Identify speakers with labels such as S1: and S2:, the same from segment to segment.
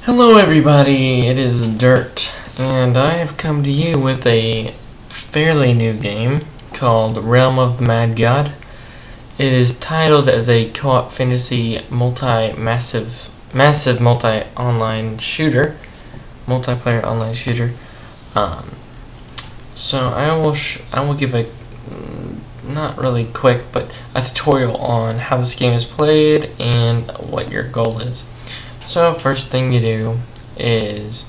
S1: Hello everybody, it is Dirt, and I have come to you with a fairly new game called Realm of the Mad God. It is titled as a co-op fantasy massive multi-player online shooter. So I will give a not really quick, but a tutorial on how this game is played and what your goal is. So first thing you do is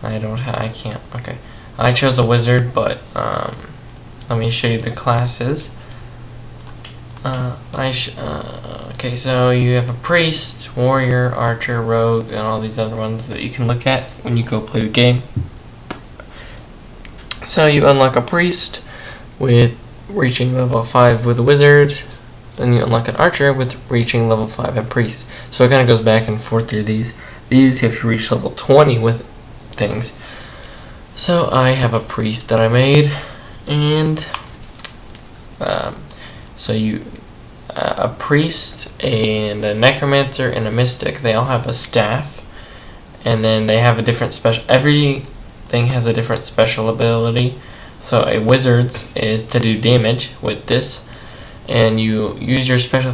S1: I chose a wizard, but let me show you the classes. Okay, so you have a priest, warrior, archer, rogue, and all these other ones that you can look at when you go play the game. So you unlock a priest with reaching level 5 with a wizard. Then you unlock an archer with reaching level 5 and priest. So it kind of goes back and forth through these. These if you reach level 20 with things. So I have a priest that I made, and a priest and a necromancer and a mystic. They all have a staff, and then they have a different special. Everything has a different special ability. So a wizard's is to do damage with this. And you use your special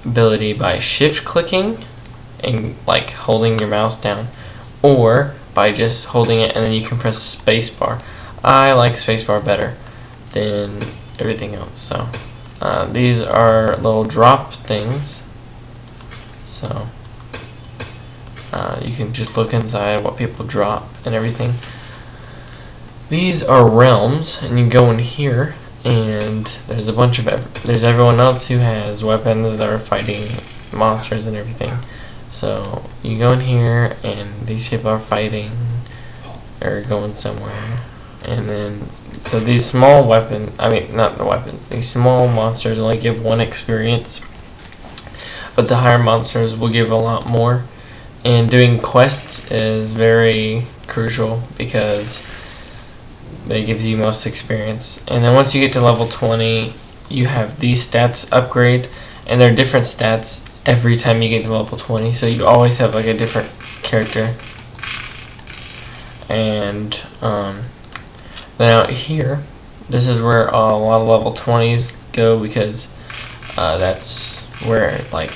S1: ability by shift clicking and like holding your mouse down, or by just holding it and then you can press spacebar. I like spacebar better than everything else. So these are little drop things, so you can just look inside what people drop and everything. These are realms, and you go in here, and there's a bunch of there's everyone else who has weapons that are fighting monsters and everything. So you go in here, and these people are fighting or going somewhere, and then so these small these small monsters only give 1 experience, but the higher monsters will give a lot more. And doing quests is very crucial because that gives you most experience. And then once you get to level 20, you have these stats upgrade, and there are different stats every time you get to level 20, so you always have like a different character. And then out here, this is where a lot of level 20s go, because that's where like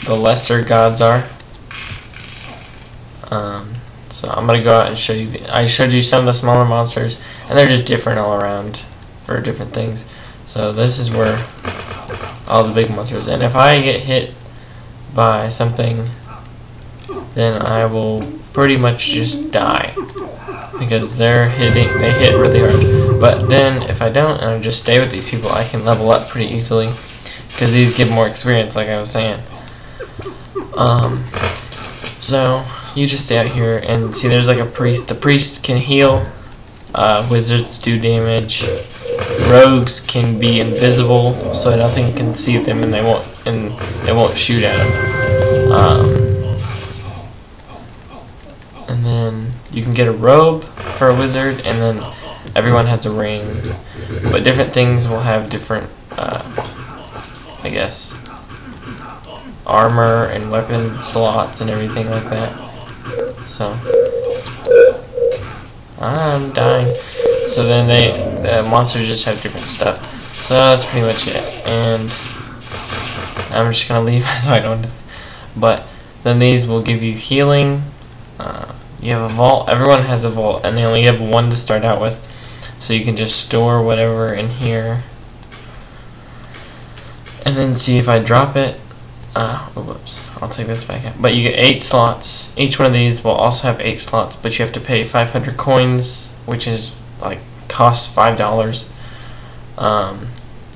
S1: the lesser gods are. So I'm gonna go out and show you. I showed you some of the smaller monsters, and they're just different all around for different things. So this is where all the big monsters. And if I get hit by something, then I will pretty much just die because they hit really hard. But then if I don't, and I just stay with these people, I can level up pretty easily because these give more experience, like I was saying. So you just stay out here and see there's like a priest. The priests can heal, wizards do damage, rogues can be invisible so nothing can see them and they won't shoot at them. And then you can get a robe for a wizard, and then everyone has a ring, but different things will have different I guess armor and weapon slots and everything like that. So I'm dying. So then the monsters just have different stuff. So that's pretty much it. And I'm just gonna leave so I don't. But then these will give you healing. You have a vault. Everyone has a vault, and they only have 1 to start out with. So you can just store whatever in here. And then see if I drop it. Whoops, I'll take this back out. But you get 8 slots. Each one of these will also have 8 slots, but you have to pay 500 coins, which is like costs $5.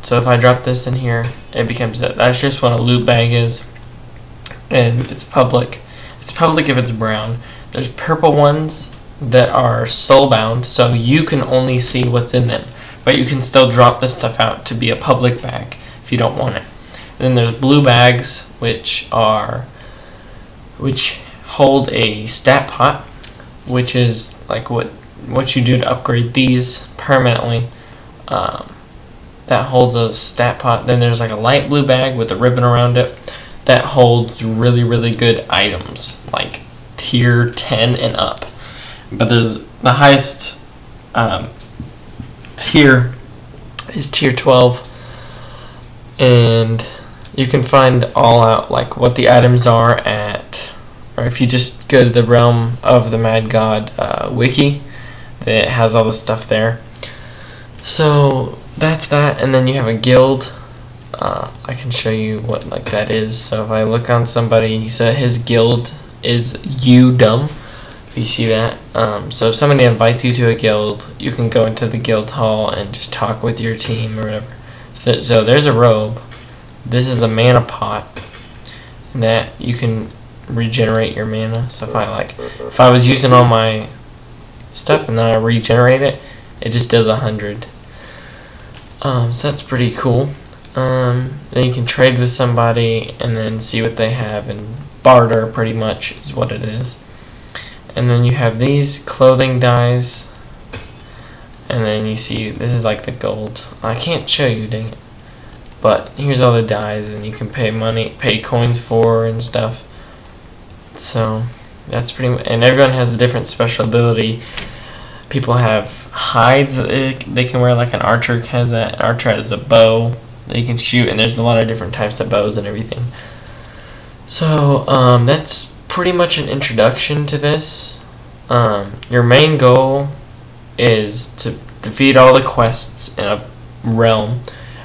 S1: So if I drop this in here, it becomes that. That's just what a loot bag is, and it's public. It's public if it's brown. There's purple ones that are soulbound, so you can only see what's in them, but you can still drop this stuff out to be a public bag if you don't want it. Then there's blue bags, which hold a stat pot, which is like what you do to upgrade these permanently. That holds a stat pot. Then there's like a light blue bag with a ribbon around it that holds really good items, like tier 10 and up. But there's the highest tier is tier 12, and you can find all out like what the items are at, or if you just go to the Realm of the Mad God wiki, that has all the stuff there. So that's that, and then you have a guild. I can show you what like that is. So if I look on somebody, so his guild is You Dumb. If you see that, so if somebody invites you to a guild, you can go into the guild hall and just talk with your team or whatever. So there's a robe. This is a mana pot that you can regenerate your mana. So if I was using all my stuff and then I regenerate it, it just does 100. So that's pretty cool. Then you can trade with somebody and then see what they have, and barter pretty much is what it is. And then you have these clothing dyes, and then you see this is like the gold. I can't show you, dang it. But here's all the dyes, and you can pay coins for and stuff. So that's pretty much, and everyone has a different special ability. People have hides that they can wear, like an archer has that. An archer has a bow that you can shoot, and there's a lot of different types of bows and everything. So that's pretty much an introduction to this. Your main goal is to defeat all the quests in a realm,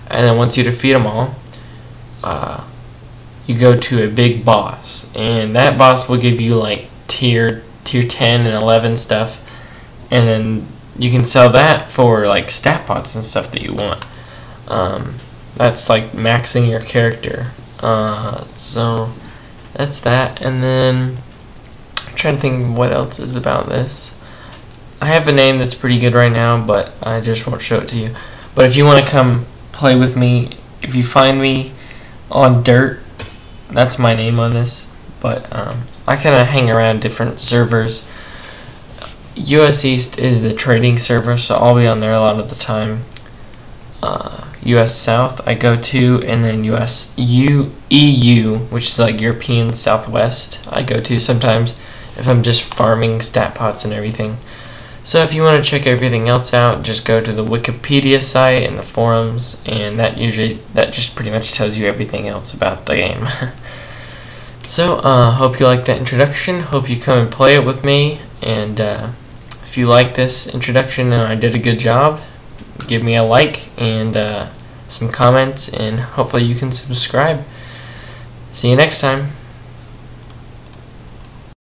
S1: and then once you defeat them all, you go to a big boss, and that boss will give you like tier 10 and 11 stuff, and then you can sell that for like stat pots and stuff that you want. That's like maxing your character. So that's that. And then I'm trying to think what else is about this. I have a name that's pretty good right now, but I just won't show it to you. But if you want to come play with me, if you find me on Dirt, that's my name on this. But I kind of hang around different servers. US East is the trading server, so I'll be on there a lot of the time. US South I go to, and then EU, which is like European Southwest, I go to sometimes if I'm just farming stat pots and everything. So if you want to check everything else out, just go to the Wikipedia site and the forums, and that just pretty much tells you everything else about the game. So hope you like that introduction. Hope you come and play it with me, and if you like this introduction and I did a good job, give me a like and some comments, and hopefully you can subscribe. See you next time.